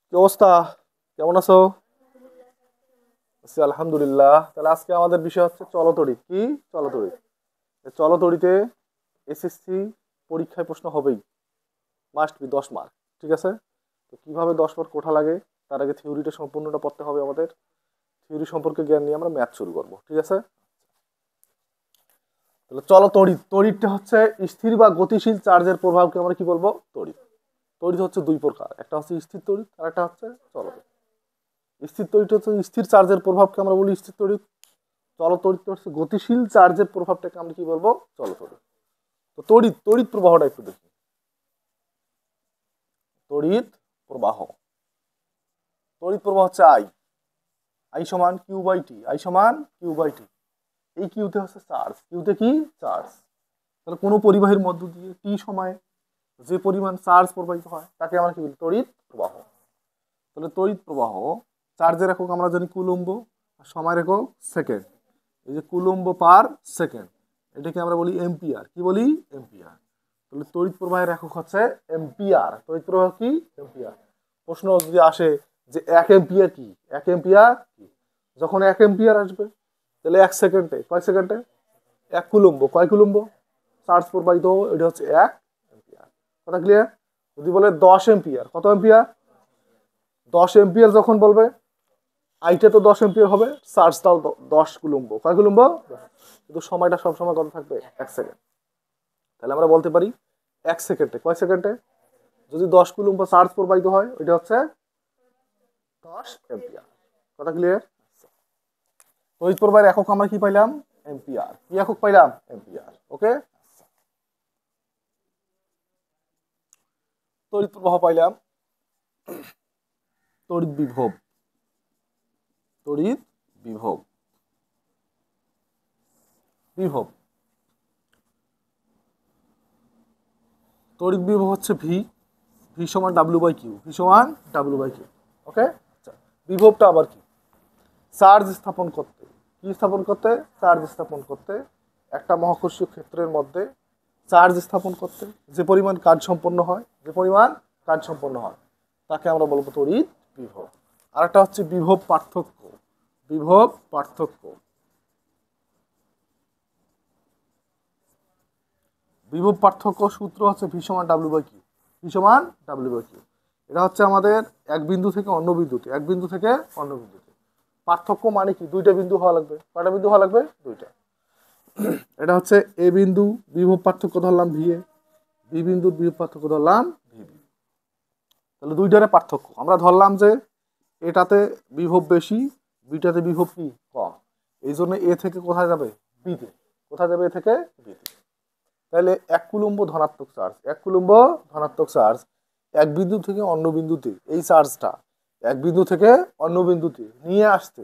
কি অবস্থা? কেমন আছো? আছি আলহামদুলিল্লাহ। তাহলে আজকে আমাদের বিষয় হচ্ছে চলতড়িৎ। কি? চলতড়িৎ। এই চলতড়িতে এসএসসি পরীক্ষায় প্রশ্ন হবেই, মাস্ট বি 10 মার্ক। ঠিক আছে? তো কিভাবে 10 মার্ক ওঠা লাগে তার আগে থিওরিটা সম্পূর্ণটা পড়তে হবে আমাদের। থিওরি সম্পর্কে জ্ঞান নিয়ে আমরা ম্যাথ শুরু করবো। ঠিক আছে? তাহলে চলো তড়িৎ। তড়িৎটা হচ্ছে স্থির বা গতিশীল চার্জের প্রভাবকে আমরা কি বলবো? তড়িৎ। তড়িৎ হচ্ছে দুই প্রকার, একটা হচ্ছে স্থির তড়িৎ আর একটা হচ্ছে চলতড়িৎ। স্থির তড়িৎ হচ্ছে স্থির চার্জের প্রভাবকে আমরা বলি স্থির তড়িৎ। চলতড়িৎ হচ্ছে গতিশীল চার্জের প্রভাবটাকে আমরা কি বলবো? চলতড়িৎ। তো তড়িৎ তড়িৎ প্রবাহটা একটু দেখি। তড়িৎ প্রবাহ, তড়িৎ প্রবাহ হচ্ছে আই। আই সমান কিউ বাই টি। আই সমান কিউ বাই টি। এই কিউতে হচ্ছে চার্জ। কিউতে কি? চার্জ। তাহলে কোনো পরিবাহীর মধ্য দিয়ে টি সময়ে যে পরিমাণ চার্জ প্রবাহিত হয় তাকে আমরা কি বলি? তড়িৎ প্রবাহ। তাহলে তড়িৎ প্রবাহ চার্জের একক আমরা জানি কুলম্ব, আর সময়ের একক সেকেন্ড। এই যে কুলম্ব পার সেকেন্ড, এটাকে আমরা বলি এম্পিয়ার। কি বলি? এম্পিয়ার। তাহলে তড়িৎ প্রবাহের একক হচ্ছে এম্পিয়ার। তড়িৎ প্রবাহ কি? এম্পিয়ার। প্রশ্ন যদি আসে যে 1 এম্পিয়ার কি? 1 এম্পিয়ার কি? যখন 1 এম্পিয়ার আসবে তাহলে 1 সেকেন্ডে কয় সেকেন্ডে? 1 কুলম্ব। কয় কুলম্ব চার্জ প্রবাহিত? এটা হচ্ছে 1 এম্পিয়ার। কথা ক্লিয়ার? যদি বলে 10 এম্পিয়ার, কত এম্পিয়ার? 10 এম্পিয়ার যখন বলবে, আইটা তো 10 এম্পিয়ার হবে, চার্জটাও 10 কুলম্ব। কয় কুলম্ব? কিন্তু সময়টা সবসময় কত থাকবে? 1 সেকেন্ড। তাহলে আমরা বলতে পারি 1 সেকেন্ডে কয় সেকেন্ডে যদি 10 কুলম্ব চার্জ প্রবাহিত হয়, ওইটা হচ্ছে 10 এম্পিয়ার। কথা ক্লিয়ার? তড়িৎ প্রবাহের একক আমরা কি পাইলাম? এম্পিয়ার। কি একক পাইলাম? এম্পিয়ার। ওকে। তড়িৎ প্রবাহ পাইলাম। তড়িৎ বিভব। তড়িৎ বিভব। বিভব তড়িৎ বিভব হচ্ছে ভি। ভি সমান ডাব্লিউ বাই কিউ। ভি সমান ডাব্লিউ বাই কিউ। ওকে। আচ্ছা, বিভবটা আবার কি? চার্জ স্থাপন করতে। কি স্থাপন করতে? চার্জ স্থাপন করতে। একটা মহাকর্ষীয় ক্ষেত্রের মধ্যে চার্জ স্থাপন করতে যে পরিমাণ কাজ সম্পন্ন হয়, যে পরিমাণ কাজ সম্পন্ন হয় তাকে আমরা বলবো তড়িৎ বিভব। আর একটা হচ্ছে বিভব পার্থক্য। বিভব পার্থক্য। বিভব পার্থক্য সূত্র হচ্ছে ভি সমান ডাব্লিউ বাই কিউ। ভি সমান ডাব্লিউ বাই কিউ। এটা হচ্ছে আমাদের এক বিন্দু থেকে অন্য বিন্দুতে, এক বিন্দু থেকে অন্য বিন্দুতে। পার্থক্য মানে কি? দুইটা বিন্দু হওয়া লাগবে। কয়টা বিন্দু হওয়া লাগবে? দুইটা। এটা হচ্ছে এ বিন্দু, বিভব পার্থক্য ধরলাম ভি এ। বি বিন্দুর বিভব পার্থক্য ধরলাম ভি বি। তাহলে দুইটারে পার্থক্য আমরা ধরলাম যে এটাতে বিভব বেশি, বিটাতে বিভব কি? কম। এই জন্য এ থেকে কোথায় যাবে? বিতে। কোথায় যাবে? এ থেকে বিতে। তাহলে 1 কুলম্ব ধনাত্মক চার্জ, 1 কুলম্ব ধনাত্মক চার্জ এক বিন্দু থেকে অন্য বিন্দুতে, এই চার্জটা এক বিন্দু থেকে অন্য বিন্দুতে নিয়ে আসতে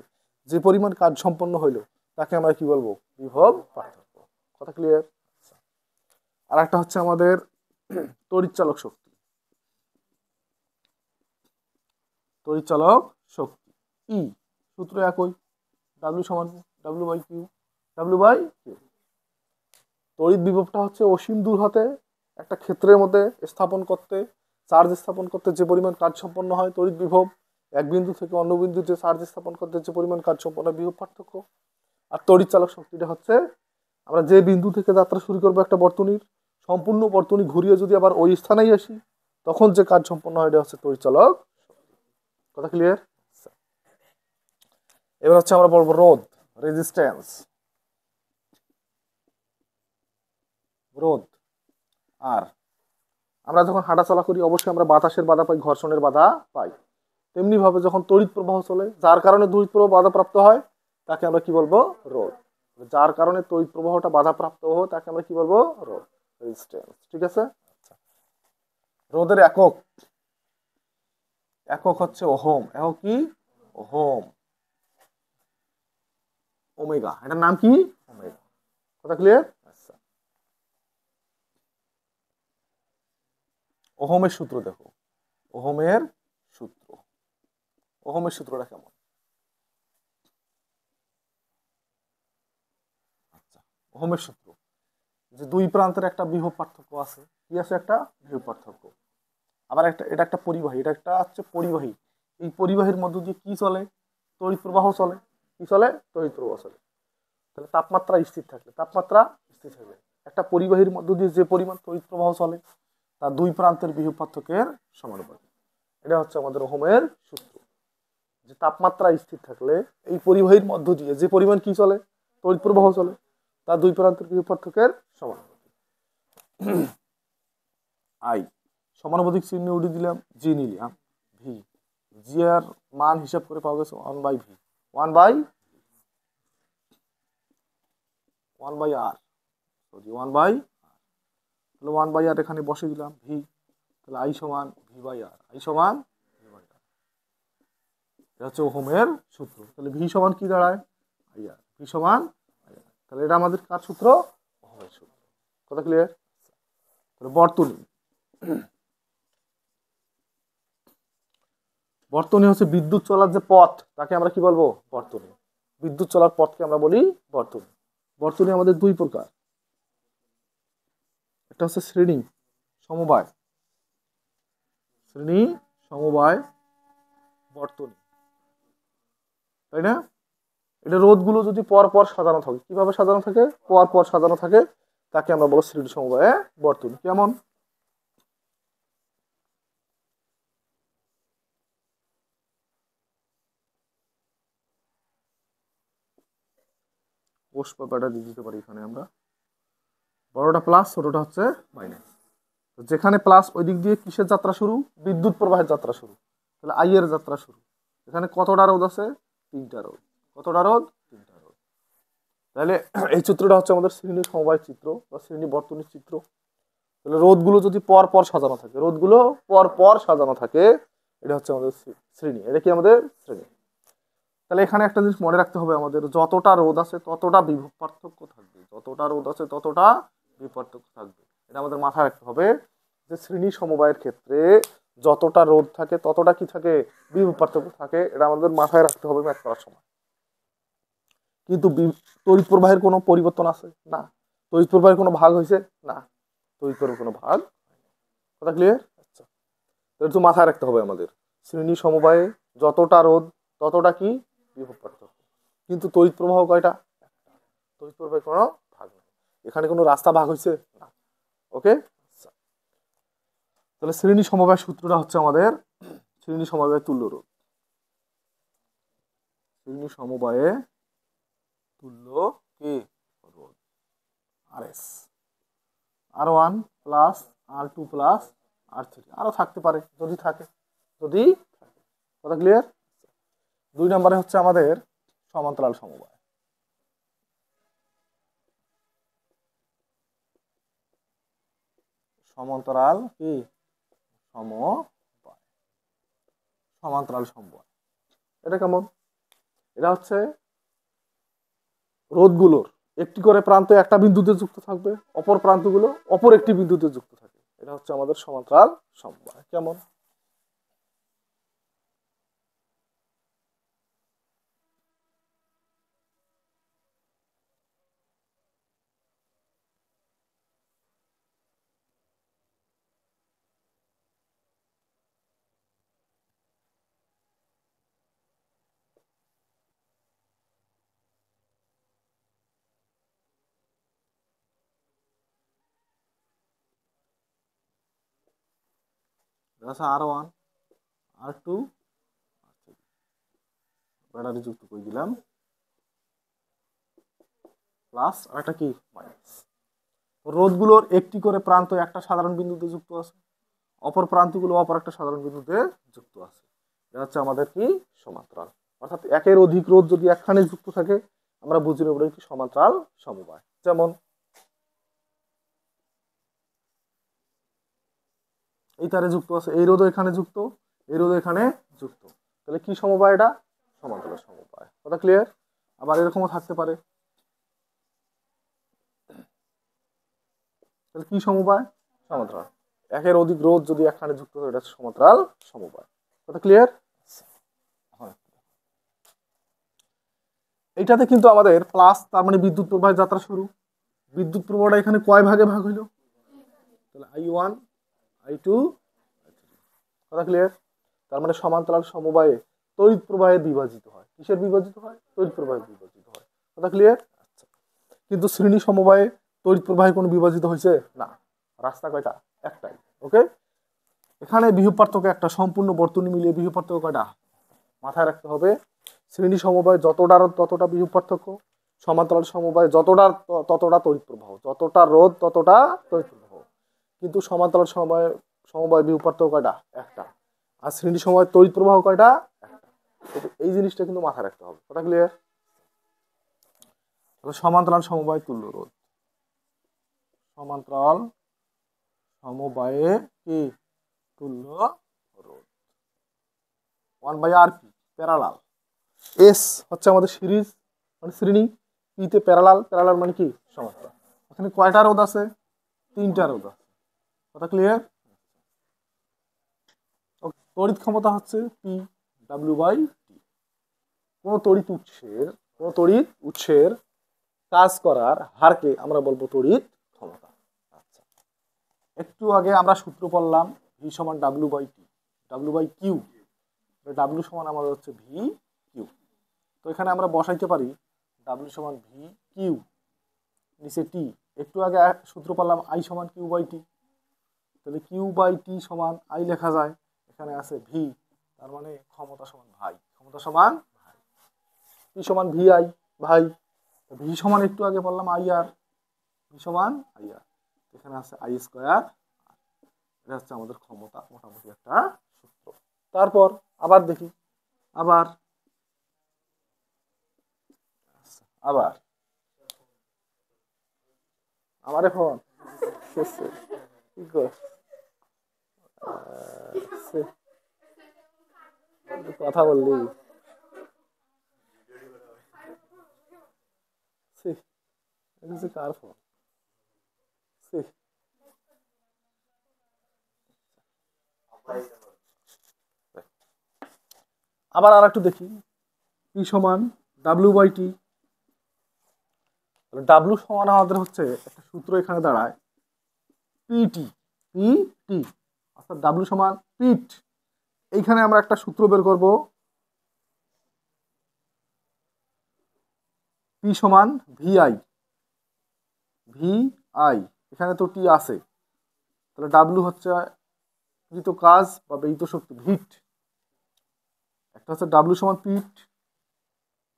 যে পরিমাণ কাজ সম্পন্ন হইলো তাকে আমরা কি বলবো? বিভব পার্থক্য। কথা ক্লিয়ার? আর একটা হচ্ছে আমাদের তড়িৎচালক শক্তি। তড়িৎচালক শক্তি ই সূত্র একই, ডাব্লিউ সমান W by Q. W by Q. তড়িৎ বিভবটা হচ্ছে অসীম দূর হতে একটা ক্ষেত্রের মধ্যে স্থাপন করতে, চার্জ স্থাপন করতে যে পরিমাণ কাজ সম্পন্ন হয় তড়িৎ বিভব। এক বিন্দু থেকে অন্য বিন্দুতে চার্জ স্থাপন করতে যে পরিমাণ কাজ সম্পন্ন হয় বিভব পার্থক্য। আর তড়িৎ চালক শক্তিটা হচ্ছে আমরা যে বিন্দু থেকে যাত্রা শুরু করবো একটা বর্তনীর, সম্পূর্ণ বর্তনী ঘুরিয়ে যদি আবার ওই স্থানেই আসি তখন যে কাজ সম্পন্ন হয় এটা হচ্ছে তড়িৎ চালক। কথা ক্লিয়ার? এবার হচ্ছে আমরা বলবো রোধ, রেজিস্ট্যান্স। রোধ। আর আমরা যখন হাঁটাচলা করি অবশ্যই আমরা বাতাসের বাধা পাই, ঘর্ষণের বাধা পাই। তেমনি ভাবে যখন তড়িৎ প্রবাহ চলে যার কারণে তড়িৎ প্রবাহ বাধাপ্রাপ্ত হয় তাকে আমরা কি বলবো? রোধ। যার কারণে তড়িৎ প্রবাহটা বাধাপ্রাপ্ত হয় তাকে আমরা কি বলবো? রোধ, রেজিস্ট্যান্স। ঠিক আছে? আচ্ছা, রোধের একক, একক হচ্ছে ওহম। একক কি? ওহম। ওমেগা, এটার নাম কি? ওমেগা। কথা ক্লিয়ার? আচ্ছা, ওহমের সূত্র দেখো। ওহমের সূত্র, ওহমের সূত্রটা কেমন? আচ্ছা, ওহমের সূত্র যে দুই প্রান্তের একটা বিভব পার্থক্য আছে। কি আছে? একটা বিভব পার্থক্য। আবার একটা, এটা একটা পরিবাহী, এটা একটা হচ্ছে পরিবাহী। এই পরিবাহীর মধ্য দিয়ে কি চলে? তড়িৎ প্রবাহ চলে। কি চলে? তড়িৎ প্রবাহ চলে। তাহলে তাপমাত্রা স্থির থাকলে, তাপমাত্রা স্থির থাকবে, একটা পরিবাহীর মধ্য দিয়ে যে পরিমাণ তড়িৎ প্রবাহ চলে তার দুই প্রান্তের বিভব পার্থক্যের সমানুপাতিক। এটা হচ্ছে আমাদের ওহমের সূত্র, যে তাপমাত্রা স্থির থাকলে এই পরিবাহীর মধ্য দিয়ে যে পরিমাণ কি চলে? তড়িৎ প্রবাহ চলে, তার দুই প্রান্তের বিভব পার্থক্যের সমানুপাতিক। আই সমানুপাতিক চিহ্ন উঠিয়ে দিলাম, জি নিলাম, ভি, জি এর মান হিসাব করে পাওয়া গেছে 1/v, 1/r, সরি 1/r, তাহলে 1/r এখানে বসে দিলাম, ভি, তাহলে আই সমান v/r, আই সমান v/r। এটা হচ্ছে ওহমের সূত্র। তাহলে ভি সমান কি দাঁড়ায়? আইআর, ভি সমান আইআর। তাহলে এটা আমাদের কার সূত্র? ওহমের সূত্র। কথা ক্লিয়ার? তাহলে বর্তনী, বর্তনী হচ্ছে বিদ্যুৎ চলার যে পথ, তাকে আমরা কি বলবো? বর্তনী। বিদ্যুৎ চলার পথকে আমরা বলি বর্তনী। বর্তনী আমাদের দুই প্রকার, একটা হচ্ছে শ্রেণী সমবায়, শ্রেণী সমবায় বর্তনী, তাই না? এটা রোধগুলো যদি পর পর সাজানো থাকে, কিভাবে সাজানো থাকে? পর পর সাজানো থাকে, তাকে আমরা বলবো শ্রেণী সমবায় বর্তনী। কেমন? পোস্ট পেপারটা দিয়ে দিতে পারি এখানে আমরা, বড়টা প্লাস, ছোটটা হচ্ছে মাইনাস। যেখানে প্লাস ওই দিক দিয়ে কিসের যাত্রা শুরু? বিদ্যুৎ প্রবাহের যাত্রা শুরু। তাহলে আই এর যাত্রা শুরু। এখানে কতটা রোধ আছে? 3টা রোধ। কতটা রোধ? 3টা রোধ। তাহলে এই চিত্রটা হচ্ছে আমাদের শ্রেণী সমবায় চিত্র বা শ্রেণী বর্তনীর চিত্র। তাহলে রোধগুলো যদি পর পর সাজানো থাকে, রোধগুলো পর পর সাজানো থাকে, এটা হচ্ছে আমাদের শ্রেণী। এটা কি আমাদের শ্রেণী। তাহলে এখানে একটা জিনিস মনে রাখতে হবে আমাদের, যতটা রোধ আছে ততটা বিভব পার্থক্য থাকবে, যতটা রোধ আছে ততটা বিভব পার্থক্য থাকবে। এটা আমাদের মাথায় রাখতে হবে যে শ্রেণী সমবায়ের ক্ষেত্রে যতটা রোধ থাকে ততটা কি থাকে? বিভব পার্থক্য থাকে। এটা আমাদের মাথায় রাখতে হবে ম্যাথ করার সময়। কিন্তু তড়িৎ প্রবাহের কোনো পরিবর্তন আছে না, তড়িৎ প্রবাহের কোনো ভাগ হয়েছে না, তড়িৎ প্রবাহের কোনো ভাগ। কথা ক্লিয়ার? আচ্ছা, একটু মাথায় রাখতে হবে আমাদের, শ্রেণী সমবায়ে যতটা রোধ ততটা কি? বিভব পার্থক্য। কিন্তু তড়িৎ প্রবাহ কয়টা? তড়িৎ প্রবাহের কোনো ভাগ নেই, এখানে কোনো রাস্তা ভাগ হয়েছে না। ওকে, তাহলে শ্রেণী সমবায়ের সূত্রটা হচ্ছে আমাদের শ্রেণী সমবায়ের তুল্য রোধ, শ্রেণী সমবায়ে তুল্য কি রোধ, RS, R1 plus R2 plus R3, আরো থাকতে পারে যদি থাকে, যদি থাকে। কথা ক্লিয়ার? 2 নম্বরে হচ্ছে আমাদের সমান্তরাল সমবায়। সমান্তরাল কি? সমবায়, সমান্তরাল সমবায়। এটা কেমন? এটা হচ্ছে রোধগুলোর একটি করে প্রান্ত একটা বিন্দুতে যুক্ত থাকবে, অপর প্রান্তগুলো অপর একটি বিন্দুতে যুক্ত থাকবে। এটা হচ্ছে আমাদের সমান্তরাল সমবায়। কেমন? R1 R2 ব্যাটারি যুক্ত করে দিলাম, প্লাস আর একটা কি? মাইনাস। রোধগুলোর একটি করে প্রান্ত একটা সাধারণ বিন্দুতে যুক্ত আছে, অপর প্রান্তগুলো অপর একটা সাধারণ বিন্দুতে যুক্ত আছে। এটা হচ্ছে আমাদের কি? সমান্তরাল। অর্থাৎ একের অধিক রোধ যদি একখানে যুক্ত থাকে আমরা বুঝি নেব কি? সমান্তরাল সমবায়। যেমন এই তারে যুক্ত আছে, এই রোধও এখানে যুক্ত, এই রোধও এখানে যুক্ত, তাহলে কি সমবায়? এটা সমান্তরাল সমবায়। কথা ক্লিয়ার? আবার এরকমও থাকতে পারে, তাহলে কি সমবায়? সমান্তরাল। একের অধিক রোধ যদি একখানে যুক্ত হয় এটা সমান্তরাল সমবায়। কথা ক্লিয়ার? এইটাতে কিন্তু আমাদের প্লাস, তার মানে বিদ্যুৎ প্রবাহের যাত্রা শুরু। বিদ্যুৎ প্রবাহটা এখানে কয় ভাগে ভাগ হইল? তাহলে I1 I2 I3। কথা ক্লিয়ার? তার মানে সমান্তরাল সমবায়ে তড়িৎ প্রবাহে বিভাজিত হয়। কিসের বিভাজিত হয়? তড়িৎ প্রবাহে বিভাজিত হয়। কথা ক্লিয়ার? আচ্ছা, কিন্তু শ্রেণী সমবায়ে তড়িৎ প্রবাহে কোনো বিভাজিত হয়েছে না। রাস্তা কয়টা? একটাই। ওকে, এখানে বিভব পার্থক্য একটা, সম্পূর্ণ বর্তনী মিলিয়ে বিভব পার্থক্য কয়টা? মাথায় রাখতে হবে। শ্রেণী সমবায় যতটা রোধ ততটা বিভব পার্থক্য, সমান্তরাল সমবায় যতটা ততটা তড়িৎ প্রবাহ, যতটা রোধ ততটা তড়িৎ প্রবাহ। কিন্তু সমান্তরাল সমবায় বিভব পার্থক্য কয়টা? একটা। আর শ্রেণী সমবায় তড়িৎ প্রবাহ কয়টা? একটা। এই জিনিসটা কিন্তু মাথায় রাখতে হবে। কথা ক্লিয়ার? সমান্তরাল সমবায় তুল্য রোধ, সমান্তরাল সমবায়ে কি তুল্য রোধ 1/RP প্যারালাল। এস হচ্ছে আমাদের সিরিজ মানে শ্রেণী, পি তে প্যারালাল, প্যারালাল মানে কি সমান্তরাল। এখানে কয়টা রোধ আছে? 3টা রোধ আছে। কথা ক্লিয়ার? তড়িৎ ক্ষমতা হচ্ছে পি W/T। কোন তড়িৎ উৎসের কাজ করার হারকে আমরা বলবো তড়িৎ ক্ষমতা। আচ্ছা, একটু আগে আমরা সূত্র পড়লাম V সমান W/T, W/Q। W সমান আমাদের হচ্ছে VQ। তো এখানে আমরা বসাইতে পারি W সমান VQ, নিচে T। একটু আগে সূত্র পড়লাম I সমান Q/T, তাহলে Q/T সমান I লেখা যায়। এখানে আছে V, তার মানে ক্ষমতা সমান ভাই, ক্ষমতা সমান ভাই। P সমান VI, ভাই। V সমান একটু আগে বললাম IR, V সমান IR। এখানে আছে I²। এটা হচ্ছে আমাদের ক্ষমতা, মোটামুটি একটা সূত্র। তারপর আবার দেখি, আবার আমার এখন কি কথা বললি কার ফোন? আবার আর একটু দেখি, P সমান W/T। W সমান আমাদের হচ্ছে একটা সূত্র এখানে দাঁড়ায় PT, PT অর্থাৎ W সমান পিট। এইখানে আমরা একটা সূত্র বের করব, P সমান VI, VI। এখানে তো T আছে, তাহলে W হচ্ছে কৃত কাজ বা ব্যয়িত শক্তি, ভিট। একটা হচ্ছে W সমান পিট,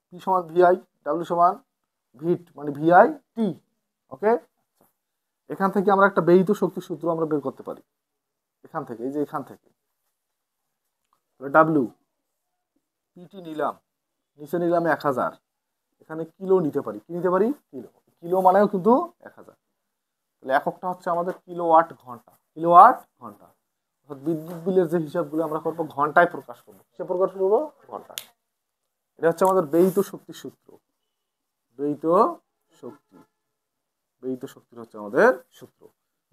P সমান VI, W সমান ভিট মানে VIT। ওকে, এখান থেকে আমরা একটা ব্যয়িত শক্তির সূত্র আমরা বের করতে পারি। এখান থেকে, এই যে এখান থেকে W PT নিলাম, নিচে নিলাম 1000, এখানে কিলো নিতে পারি। কি নিতে পারি? কিলো। কিলো মানেও কিন্তু 1000। তাহলে এককটা হচ্ছে আমাদের কিলোওয়াট ঘন্টা, কিলোওয়াট ঘন্টা। অর্থাৎ বিদ্যুৎ বিলের যে হিসাবগুলো আমরা করবো ঘন্টায় প্রকাশ করবো। সে প্রকাশ করবো ঘন্টায়। এটা হচ্ছে আমাদের ব্যয়িত শক্তির সূত্র, ব্যয়িত শক্তি, ব্যয়িত শক্তির হচ্ছে আমাদের সূত্র।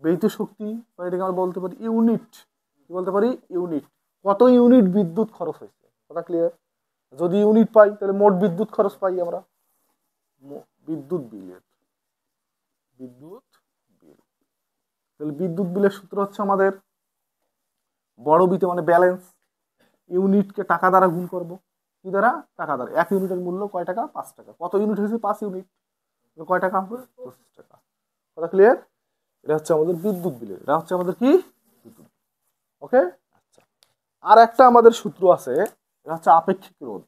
ব্যয়িত শক্তি এটাকে আমরা বলতে পারি ইউনিট। কি বলতে পারি? ইউনিট। কত ইউনিট বিদ্যুৎ খরচ হয়েছে। কথা ক্লিয়ার? যদি ইউনিট পাই তাহলে মোট বিদ্যুৎ খরচ পাই আমরা, বিদ্যুৎ বিলের, বিদ্যুৎ বিল। তাহলে বিদ্যুৎ বিলের সূত্র হচ্ছে আমাদের বড় বিতে মানে ব্যালেন্স, ইউনিটকে টাকা দ্বারা গুণ করব। কি দ্বারা? টাকা দ্বারা। 1 ইউনিটের মূল্য কয় টাকা? 5 টাকা। কত ইউনিট হয়েছে? 5 ইউনিট। কয় টাকা হবে? 25 টাকা। কথা ক্লিয়ার? এটা হচ্ছে আমাদের বিদ্যুৎ বিলের, এটা হচ্ছে আমাদের কি বিদ্যুৎ। ওকে, আচ্ছা। আর একটা আমাদের সূত্র আছে, এটা হচ্ছে আপেক্ষিক রোধ।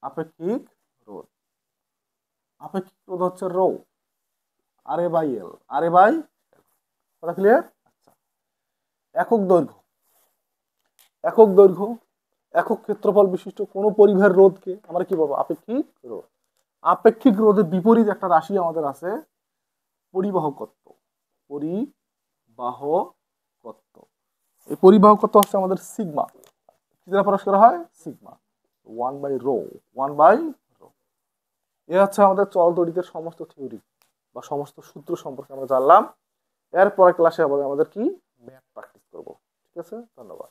আপেক্ষিক রোধ, আপেক্ষিক রোধ হচ্ছে রো, RA/L, RA/L। কথা ক্লিয়ার? আচ্ছা, একক দৈর্ঘ্য, একক দৈর্ঘ্য, একক ক্ষেত্রফল বিশিষ্ট কোন পরিবাহের রোধকে আমরা কি বলবো? আপেক্ষিক রোধ। আপেক্ষিক রোধের বিপরীত একটা রাশি আমাদের আছে পরিবাহকত্ব, পরিবাহকত্ব। এই পরিবাহকত্ব হচ্ছে আমাদের সিগমা। কি দ্বারা প্রকাশ করা হয়? সিগমা, 1/ρ, 1/ρ। এ হচ্ছে আমাদের চল তড়িতের সমস্ত থিওরি বা সমস্ত সূত্র সম্পর্কে আমরা জানলাম। এরপরে ক্লাসে আবার আমাদের কি ম্যাথ প্র্যাকটিস করব। ঠিক আছে, ধন্যবাদ।